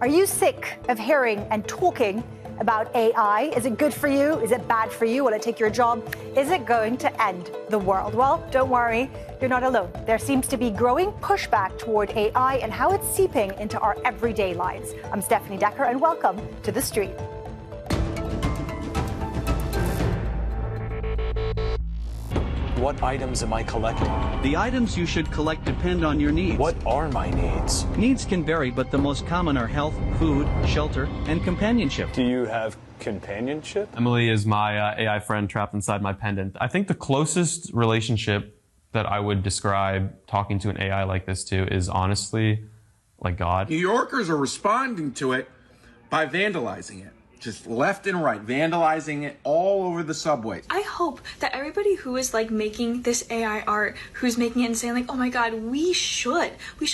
Are you sick of hearing and talking about AI? Is it good for you? Is it bad for you? Will it take your job? Is it going to end the world? Well, don't worry, you're not alone. There seems to be growing pushback toward AI and how it's seeping into our everyday lives. I'm Stefanie Dekker, and welcome to The Street. What items am I collecting? The items you should collect depend on your needs. What are my needs? Needs can vary, but the most common are health, food, shelter, and companionship. Do you have companionship? Emily is my AI friend trapped inside my pendant. I think the closest relationship that I would describe talking to an AI like this to is honestly like God. New Yorkers are responding to it by vandalizing it. Just left and right, vandalizing it all over the subways. I hope that everybody who is like making this AI art, who's making it and saying like, oh my God, we should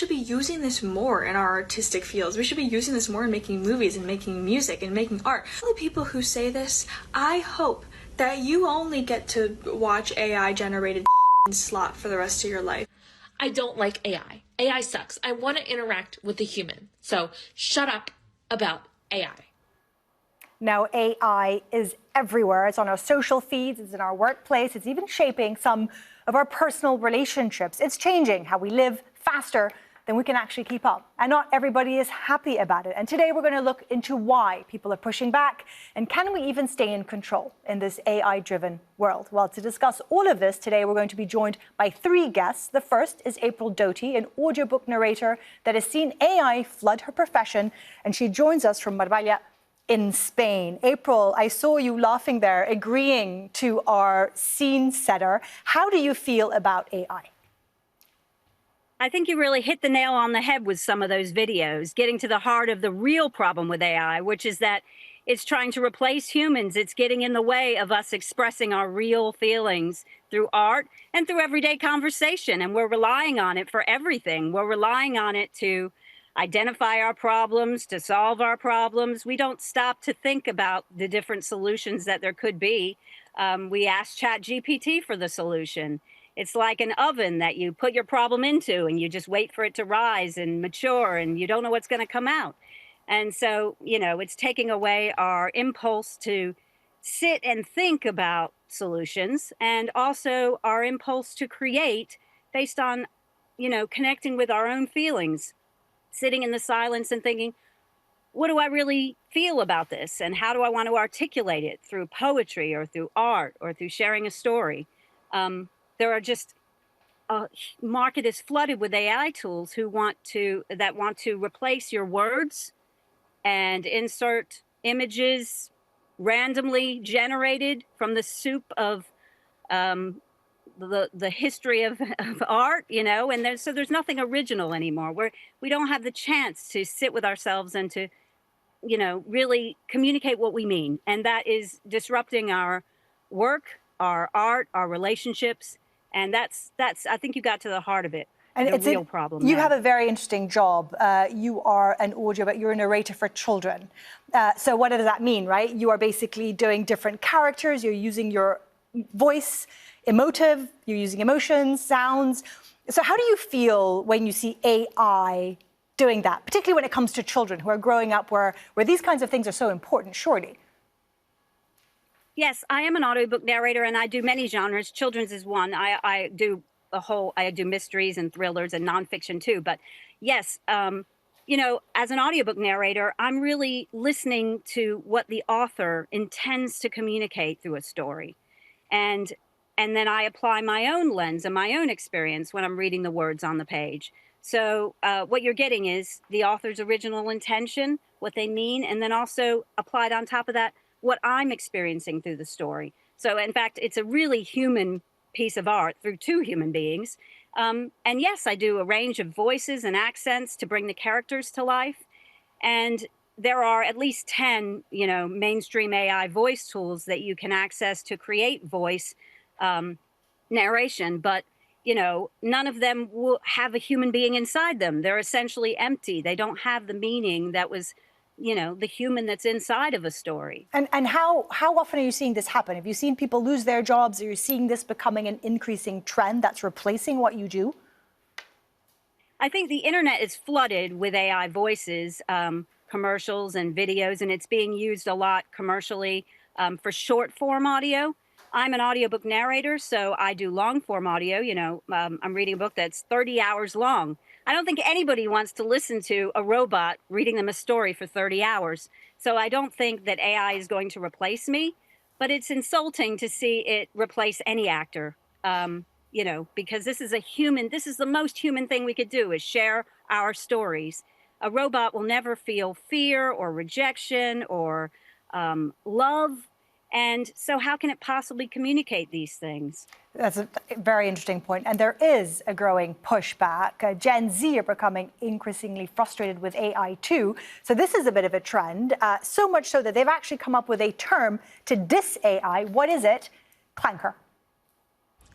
be using this more in our artistic fields. We should be using this more in making movies and making music and making art. All the people who say this, I hope that you only get to watch AI generated and slop for the rest of your life. I don't like AI. AI sucks. I want to interact with a human. So shut up about AI. Now, AI is everywhere. It's on our social feeds, it's in our workplace, it's even shaping some of our personal relationships. It's changing how we live faster than we can actually keep up. And not everybody is happy about it. And today we're going to look into why people are pushing back, and can we even stay in control in this AI-driven world? Well, to discuss all of this today, we're going to be joined by three guests. The first is Doty, an audiobook narrator that has seen AI flood her profession, and she joins us from Marbella in Spain. April, I saw you laughing there, agreeing to our scene setter. How do you feel about AI? I think you really hit the nail on the head with some of those videos, getting to the heart of the real problem with AI, which is that it's trying to replace humans. It's getting in the way of us expressing our real feelings through art and through everyday conversation. And we're relying on it for everything. We're relying on it to identify our problems, to solve our problems. We don't stop to think about the different solutions that there could be. We ask ChatGPT for the solution. It's like an oven that you put your problem into and you just wait for it to rise and mature, and you don't know what's going to come out. And so, it's taking away our impulse to sit and think about solutions, and also our impulse to create based on, connecting with our own feelings. Sitting in the silence and thinking, what do I really feel about this? And how do I want to articulate it through poetry or through art or through sharing a story? There are just, market is flooded with AI tools that want to replace your words and insert images randomly generated from the soup of the history of art, and there's nothing original anymore. We don't have the chance to sit with ourselves and to, really communicate what we mean. And that is disrupting our work, our art, our relationships. And that's I think you got to the heart of it. And it's a real problem. You have a very interesting job. You are you're a narrator for children. So what does that mean, right? You are basically doing different characters. You're using your voice, emotive, you're using emotions, sounds. So how do you feel when you see AI doing that, particularly when it comes to children who are growing up where these kinds of things are so important, surely? Yes, I am an audiobook narrator, and I do many genres. Children's is one. I do mysteries and thrillers and nonfiction too. But yes, as an audiobook narrator, I'm really listening to what the author intends to communicate through a story. And then I apply my own lens and my own experience when I'm reading the words on the page. So what you're getting is the author's original intention, what they mean, and then also applied on top of that, what I'm experiencing through the story. So in fact, it's a really human piece of art through two human beings. And yes, I do a range of voices and accents to bring the characters to life. And there are at least 10, mainstream AI voice tools that you can access to create voice narration, but none of them will have a human being inside them. They're essentially empty. They don't have the meaning that was, the human that's inside of a story. And how often are you seeing this happen? Have you seen people lose their jobs? Are you seeing this becoming an increasing trend that's replacing what you do? I think the internet is flooded with AI voices, commercials and videos, and it's being used a lot commercially for short form audio. I'm an audiobook narrator, so I do long form audio. I'm reading a book that's 30 hours long. I don't think anybody wants to listen to a robot reading them a story for 30 hours. So I don't think that AI is going to replace me, but it's insulting to see it replace any actor. Because this is the most human thing we could do, is share our stories. A robot will never feel fear or rejection or love. And so how can it possibly communicate these things? That's a very interesting point. And there is a growing pushback. Gen Z are becoming increasingly frustrated with AI too. So this is a bit of a trend, so much so that they've actually come up with a term to diss AI. What is it? Clanker.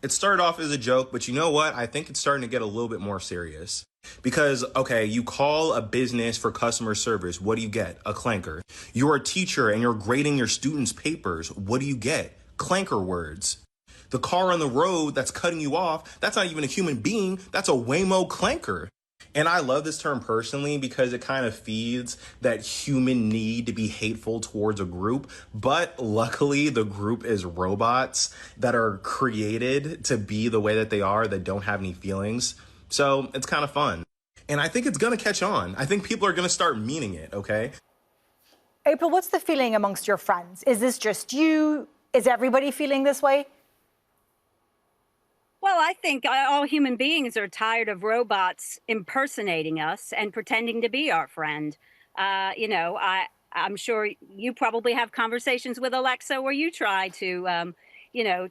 It started off as a joke, but you know what? I think it's starting to get a little bit more serious. Because, okay, you call a business for customer service. What do you get? A clanker. You're a teacher and you're grading your students' papers. What do you get? Clanker words. The car on the road that's cutting you off, that's not even a human being. That's a Waymo clanker. And I love this term personally because it kind of feeds that human need to be hateful towards a group. But luckily, the group is robots that are created to be the way that they are, that don't have any feelings. So it's kind of fun. And I think it's going to catch on. I think people are going to start meaning it, okay? April, what's the feeling amongst your friends? Is this just you? Is everybody feeling this way? Well, I think all human beings are tired of robots impersonating us and pretending to be our friend. I'm sure you probably have conversations with Alexa where you try to,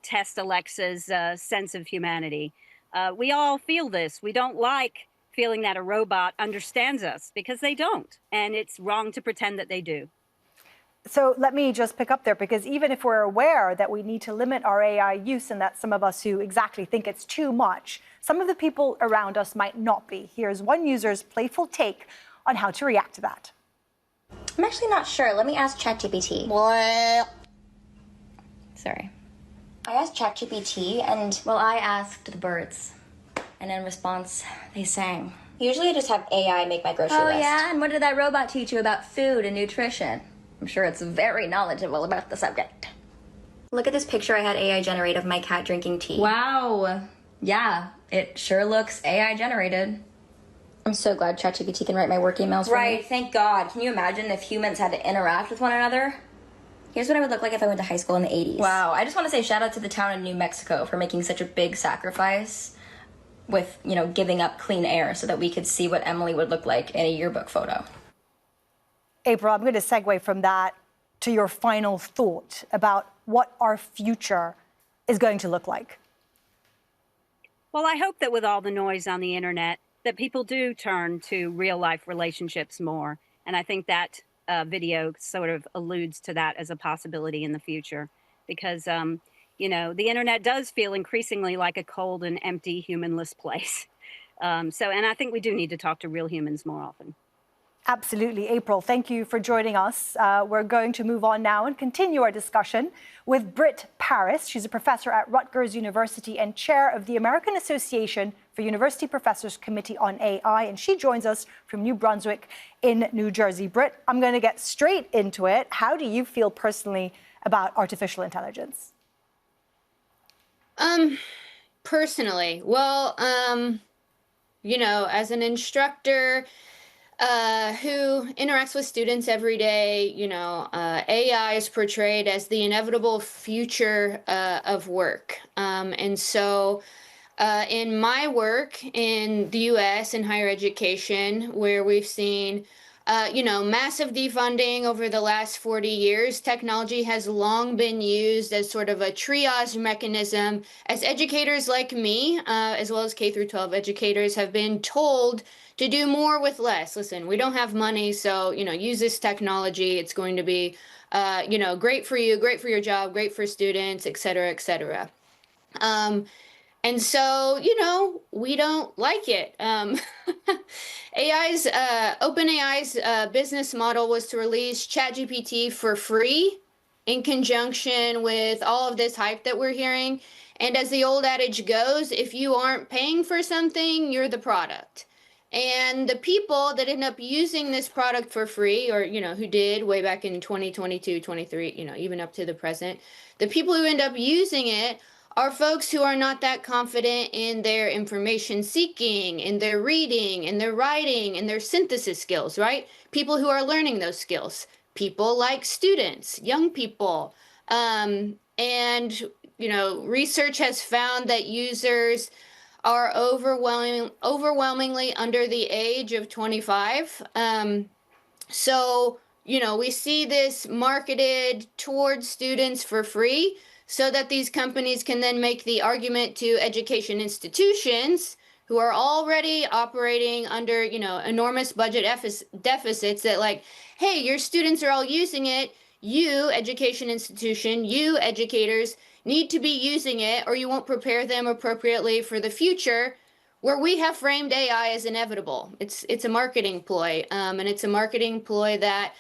test Alexa's sense of humanity. We all feel this. We don't like feeling that a robot understands us, because they don't. And it's wrong to pretend that they do. So let me just pick up there, because even if we're aware that we need to limit our AI use, and that some of us who exactly think it's too much, some of the people around us might not be. Here's one user's playful take on how to react to that. I'm actually not sure. Let me ask ChatGPT. What? Sorry. I asked ChatGPT and, well, I asked the birds. And in response, they sang. Usually I just have AI make my grocery list. Oh, yeah? And what did that robot teach you about food and nutrition? I'm sure it's very knowledgeable about the subject. Look at this picture I had AI generate of my cat drinking tea. Wow. Yeah, it sure looks AI generated. I'm so glad ChatGPT can write my work emails for me. Right, thank God. Can you imagine if humans had to interact with one another? Here's what I would look like if I went to high school in the 80s. Wow, I just want to say shout out to the town in New Mexico for making such a big sacrifice with, giving up clean air so that we could see what Emily would look like in a yearbook photo. April, I'm going to segue from that to your final thought about what our future is going to look like. Well, I hope that with all the noise on the internet, that people do turn to real life relationships more. And I think that video sort of alludes to that as a possibility in the future, because, the internet does feel increasingly like a cold and empty, humanless place. And I think we do need to talk to real humans more often. Absolutely. April, thank you for joining us. We're going to move on now and continue our discussion with Britt Paris. She's a professor at Rutgers University and chair of the American Association for University Professors Committee on AI, and she joins us from New Brunswick in New Jersey. Britt, I'm going to get straight into it. How do you feel personally about artificial intelligence? Personally, well, as an instructor who interacts with students every day, AI is portrayed as the inevitable future of work. And so in my work in the U.S. in higher education, where we've seen massive defunding over the last 40 years, technology has long been used as sort of a triage mechanism, as educators like me, as well as K through 12 educators, have been told to do more with less. Listen, we don't have money, so, use this technology. It's going to be, great for you, great for your job, great for students, et cetera, et cetera. And so, we don't like it. OpenAI's business model was to release ChatGPT for free in conjunction with all of this hype that we're hearing. And as the old adage goes, if you aren't paying for something, you're the product. And the people that end up using this product for free, or, you know, who did way back in 2022, 23, you know, even up to the present, the people who end up using it are folks who are not that confident in their information seeking, in their reading, in their writing, in their synthesis skills, right? People who are learning those skills, people like students, young people. And, you know, research has found that users are overwhelmingly under the age of 25. So, you know, we see this marketed towards students for free so that these companies can then make the argument to education institutions who are already operating under, you know, enormous budget deficits that like, hey, your students are all using it. You, education institution, you educators need to be using it or you won't prepare them appropriately for the future, where we have framed AI as inevitable. It's a marketing ploy, and it's a marketing ploy that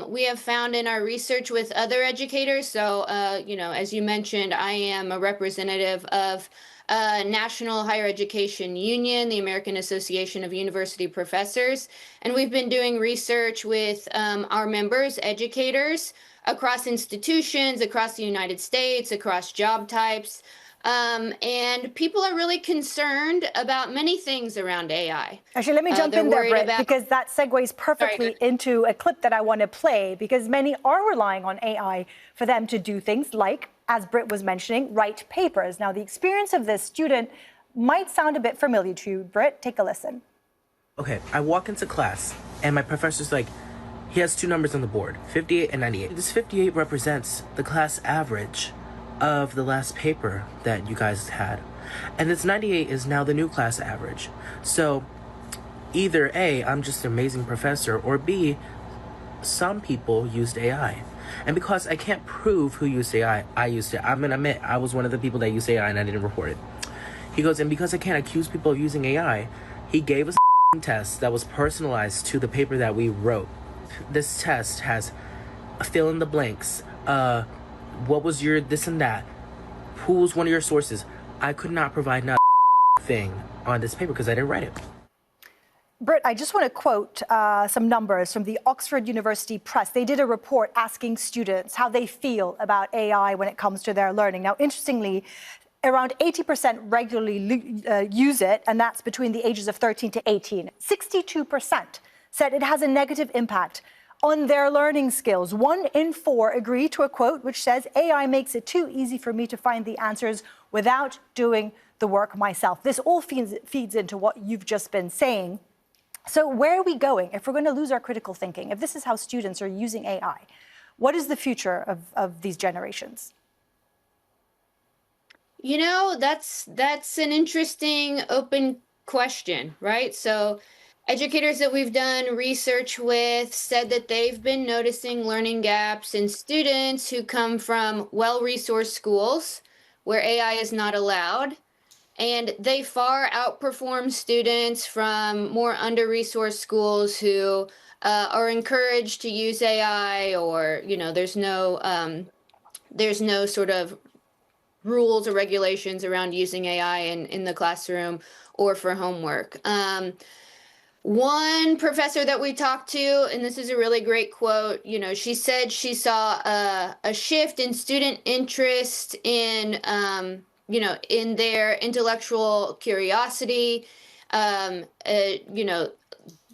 we have found in our research with other educators. So, you know, as you mentioned, I am a representative of National Higher Education Union, the American Association of University Professors, and we've been doing research with our members, educators, across institutions, across the United States, across job types. And people are really concerned about many things around AI. Actually, let me jump in there, Britt, because that segues perfectly into a clip that I want to play, because many are relying on AI for them to do things like, as Britt was mentioning, write papers. Now, the experience of this student might sound a bit familiar to you. Britt, take a listen. Okay, I walk into class, and my professor's like, he has two numbers on the board, 58 and 98. This 58 represents the class average of the last paper that you guys had. And this 98 is now the new class average. So either A, I'm just an amazing professor, or B, some people used AI. And because I can't prove who used AI, I used it. I'm gonna admit, I was one of the people that used AI and I didn't report it. He goes, and because I can't accuse people of using AI, he gave us a test that was personalized to the paper that we wrote. This test has fill in the blanks, what was your this and that, who was one of your sources. I could not provide not a thing on this paper because I didn't write it. Britt, I just want to quote some numbers from the Oxford University Press. They did a report asking students how they feel about AI when it comes to their learning. Now, interestingly, around 80% regularly use it, and that's between the ages of 13 to 18. 62% said it has a negative impact on their learning skills. 1 in 4 agree to a quote which says, AI makes it too easy for me to find the answers without doing the work myself. This all feeds into what you've just been saying. So where are we going if we're going to lose our critical thinking? If this is how students are using AI, what is the future of these generations? You know, that's an interesting open question, right? So educators that we've done research with said that they've been noticing learning gaps in students who come from well-resourced schools where AI is not allowed. And they far outperform students from more under-resourced schools who are encouraged to use AI, or, you know, there's no sort of rules or regulations around using AI in the classroom or for homework. One professor that we talked to, and this is a really great quote, you know, she said she saw a shift in student interest in, you know, in their intellectual curiosity. You know,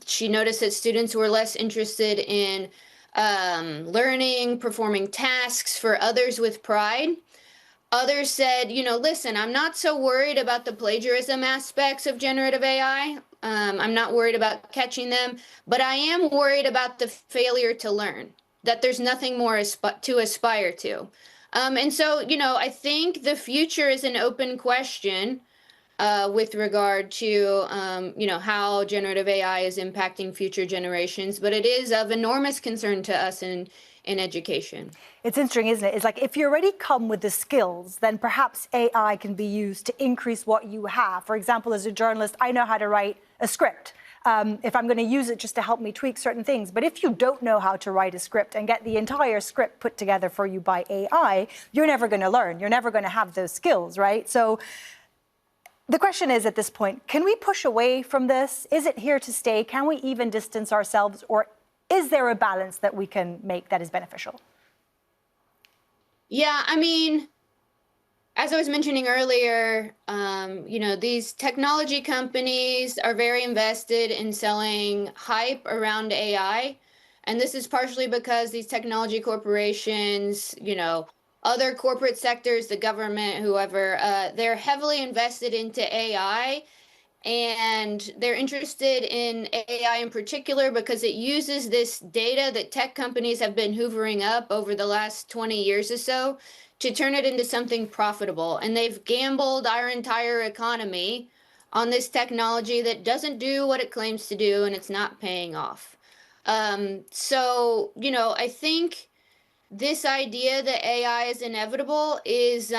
she noticed that students were less interested in learning, performing tasks for others with pride. Others said, you know, listen, I'm not so worried about the plagiarism aspects of generative AI. I'm not worried about catching them, but I am worried about the failure to learn, that there's nothing more to aspire to. And so, you know, I think the future is an open question with regard to, you know, how generative AI is impacting future generations, but it is of enormous concern to us in education. It's interesting, isn't it? It's like if you already come with the skills, then perhaps AI can be used to increase what you have. For example, as a journalist, I know how to write a script. If I'm going to use it just to help me tweak certain things. But if you don't know how to write a script and get the entire script put together for you by AI, you're never going to learn. You're never going to have those skills, right? So The question is, at this point, can we push away from this? Is it here to stay? Can we even distance ourselves? Or is there a balance that we can make that is beneficial? Yeah, I mean, as I was mentioning earlier, these technology companies are very invested in selling hype around AI. And this is partially because these technology corporations, other corporate sectors, the government, whoever, they're heavily invested into AI. And they're interested in AI in particular because it uses this data that tech companies have been hoovering up over the last 20 years or so to turn it into something profitable. And they've gambled our entire economy on this technology that doesn't do what it claims to do, and it's not paying off. I think this idea that AI is inevitable is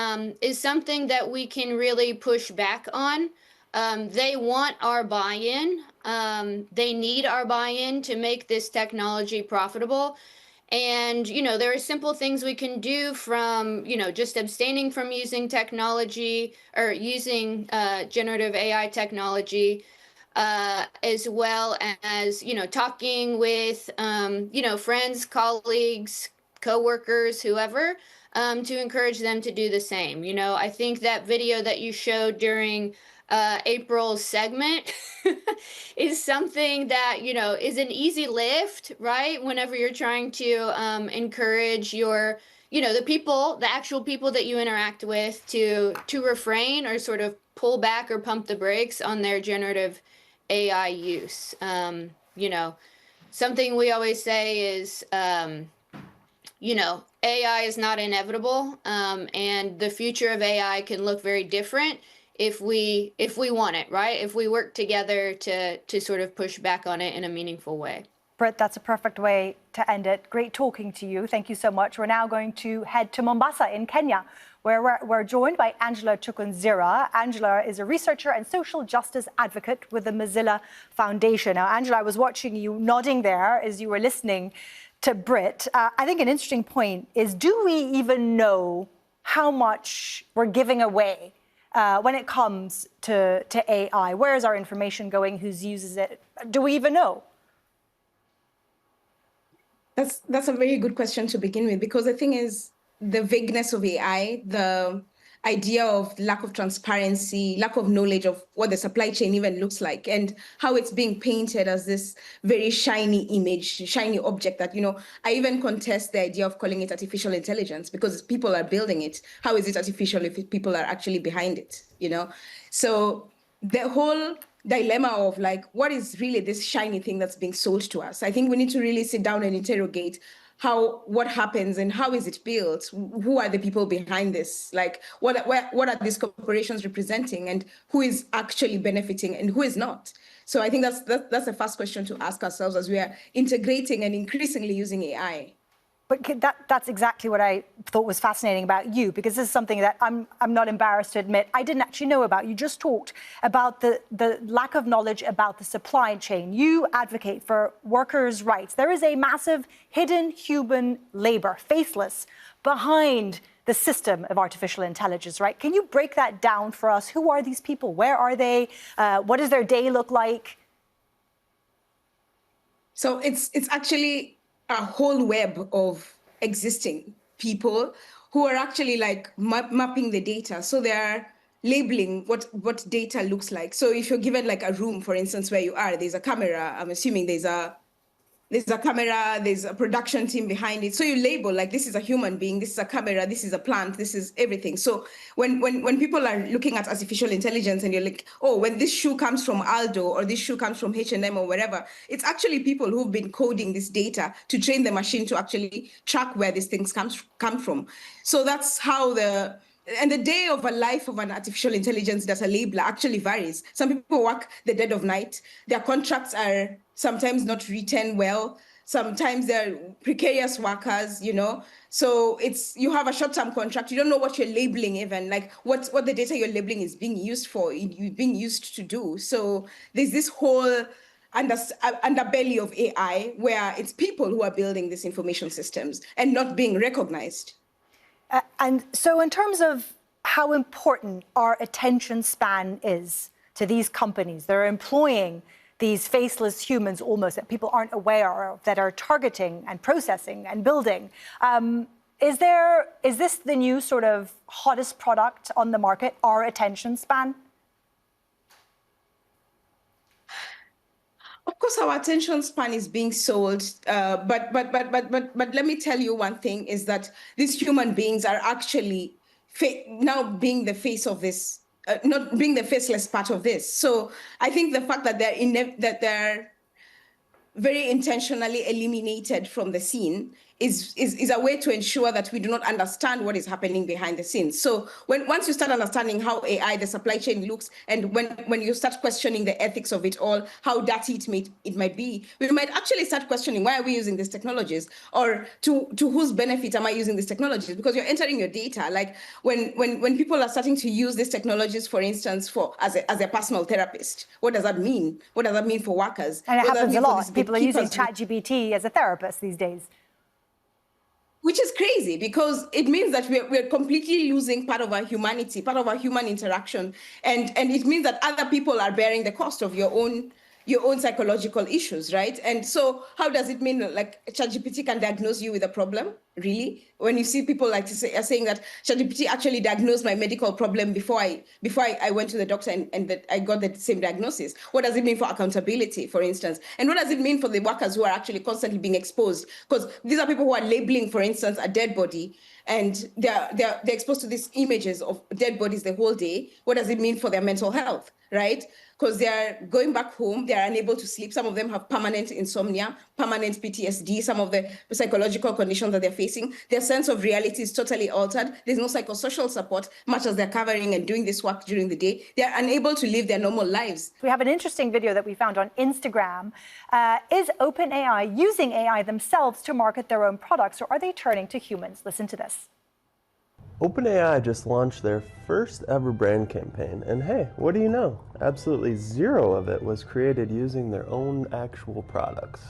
something that we can really push back on. They want our buy-in. They need our buy-in to make this technology profitable. And, there are simple things we can do from, just abstaining from using technology or using generative AI technology, as well as, talking with, friends, colleagues, coworkers, whoever, to encourage them to do the same. I think that video that you showed during April's segment is something that, is an easy lift, right? Whenever you're trying to encourage your, the actual people that you interact with to refrain or sort of pull back or pump the brakes on their generative AI use. Something we always say is, AI is not inevitable, and the future of AI can look very different if we want it, right? If we work together to sort of push back on it in a meaningful way. Britt, that's a perfect way to end it. Great talking to you. Thank you so much. We're now going to head to Mombasa in Kenya, where we're joined by Angela Chukunzira. Angela is a researcher and social justice advocate with the Mozilla Foundation. Now, Angela, I was watching you nodding there as you were listening to Britt. I think an interesting point is, do we even know how much we're giving away when it comes to AI? Where is our information going? Who uses it? Do we even know? That's a very good question to begin with, because the thing is, the vagueness of AI, the idea of lack of transparency, lack of knowledge of what the supply chain even looks like, and how it's being painted as this very shiny image, shiny object that, I even contest the idea of calling it artificial intelligence, because people are building it. How is it artificial if people are actually behind it, So the whole dilemma of what is really this shiny thing that's being sold to us? I think we need to really sit down and interrogate what happens and how is it built? Who are the people behind this? What are these corporations representing, and who is actually benefiting and who is not? So I think that's the first question to ask ourselves as we are integrating and increasingly using AI. But that's exactly what I thought was fascinating about you, because this is something that I'm not embarrassed to admit I didn't actually know about. You just talked about the lack of knowledge about the supply chain. You advocate for workers' rights. There is a massive hidden human labor, faceless, behind the system of artificial intelligence, right? Can you break that down for us? Who are these people? Where are they? What does their day look like? So it's actually a whole web of existing people who are actually mapping the data. So they are labeling what data looks like. So if you're given a room, for instance, where you are, there's a camera. I'm assuming there's a camera, there's a production team behind it. So you label this is a human being, this is a camera, this is a plant, this is everything. So when people are looking at artificial intelligence and you're like, oh, when this shoe comes from Aldo or this shoe comes from H&M or wherever, it's actually people who've been coding this data to train the machine to actually track where these things come from. So that's how the day of a life of an artificial intelligence data labeler actually varies. Some people work the dead of night. Their contracts are sometimes not written well. Sometimes they're precarious workers, So you have a short-term contract. You don't know what you're labeling even, what the data you're labeling is being used for, being used to do. So there's this whole underbelly of AI where it's people who are building these information systems and not being recognized. And so in terms of how important our attention span is to these companies that are employing these faceless humans almost that people aren't aware of, that are targeting and processing and building. Is this the new sort of hottest product on the market, our attention span? Of course, our attention span is being sold, but let me tell you one thing is that these human beings are actually now being the face of this, not being the faceless part of this. So I think the fact that they're very intentionally eliminated from the scene is a way to ensure that we do not understand what is happening behind the scenes. So once you start understanding how AI, the supply chain looks, and when you start questioning the ethics of it all, how dirty it might be, we might actually start questioning, why are we using these technologies? Or to whose benefit am I using these technologies? Because you're entering your data. Like when people are starting to use these technologies, for instance, as a personal therapist, what does that mean? What does that mean for workers? And it happens a lot. People are using ChatGPT as a therapist these days. Which is crazy, because it means that we're completely losing part of our humanity, part of our human interaction. And it means that other people are bearing the cost of your own psychological issues, right? And so how does it mean like ChatGPT can diagnose you with a problem? Really? When you see people are saying that ChatGPT actually diagnosed my medical problem before I went to the doctor and that I got the same diagnosis. What does it mean for accountability, for instance? And what does it mean for the workers who are actually constantly being exposed? Because these are people who are labeling, for instance, a dead body, and they're exposed to these images of dead bodies the whole day. What does it mean for their mental health, right? Because they're going back home, they're unable to sleep. Some of them have permanent insomnia, permanent PTSD, some of the psychological conditions that they're facing. Their sense of reality is totally altered. There's no psychosocial support, much as they're covering and doing this work during the day. They're unable to live their normal lives. We have an interesting video that we found on Instagram. Is OpenAI using AI themselves to market their own products, or are they turning to humans? Listen to this. OpenAI just launched their first ever brand campaign, and hey, what do you know? Absolutely zero of it was created using their own actual products.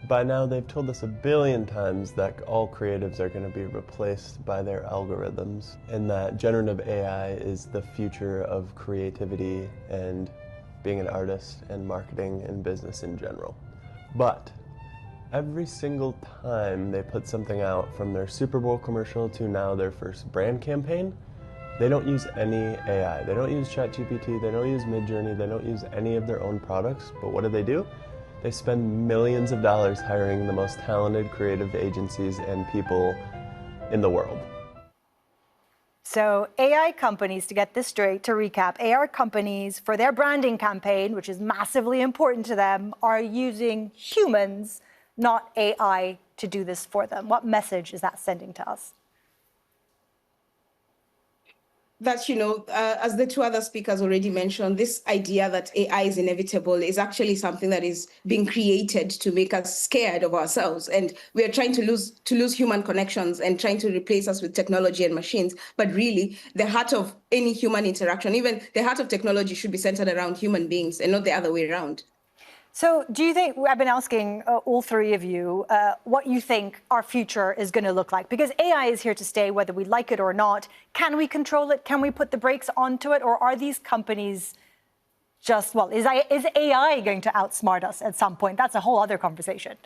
By now, they've told us 1 billion times that all creatives are going to be replaced by their algorithms, and that generative AI is the future of creativity and being an artist and marketing and business in general. But every single time they put something out, from their Super Bowl commercial to now their first brand campaign, they don't use any AI. They don't use ChatGPT, they don't use Midjourney, they don't use any of their own products. But what do? They spend millions of dollars hiring the most talented creative agencies and people in the world. So AI companies, to get this straight, to recap, AI companies for their branding campaign, which is massively important to them, are using humans, not AI, to do this for them. What message is that sending to us? That, as the two other speakers already mentioned, this idea that AI is inevitable is actually something that is being created to make us scared of ourselves. And we are trying to lose human connections and trying to replace us with technology and machines. But really, the heart of any human interaction, even the heart of technology, should be centered around human beings and not the other way around. So do you think, I've been asking all three of you, what you think our future is going to look like? Because AI is here to stay, whether we like it or not. Can we control it? Can we put the brakes onto it? Or are these companies just, well, is AI going to outsmart us at some point? That's a whole other conversation.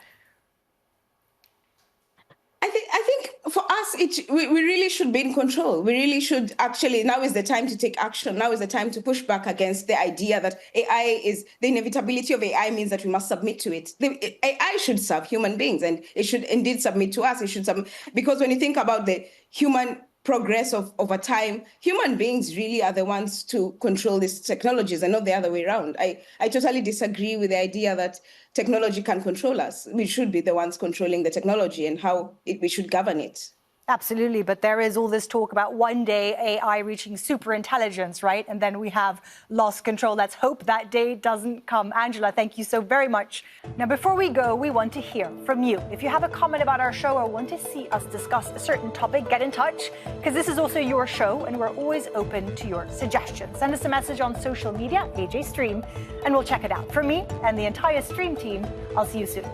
I think for us, we really should be in control. We really should actually, now is the time to take action. Now is the time to push back against the idea that AI is, the inevitability of AI means that we must submit to it. AI should serve human beings, and it should indeed submit to us. It should because when you think about the human progress over time, human beings really are the ones to control these technologies and not the other way around. I totally disagree with the idea that technology can control us. We should be the ones controlling the technology and how we should govern it. Absolutely, but there is all this talk about one day AI reaching super intelligence, right? And then we have lost control. Let's hope that day doesn't come. Angela, thank you so very much. Now, before we go, we want to hear from you. If you have a comment about our show or want to see us discuss a certain topic, get in touch, because this is also your show and we're always open to your suggestions. Send us a message on social media, AJ Stream, and we'll check it out. For me and the entire Stream team, I'll see you soon.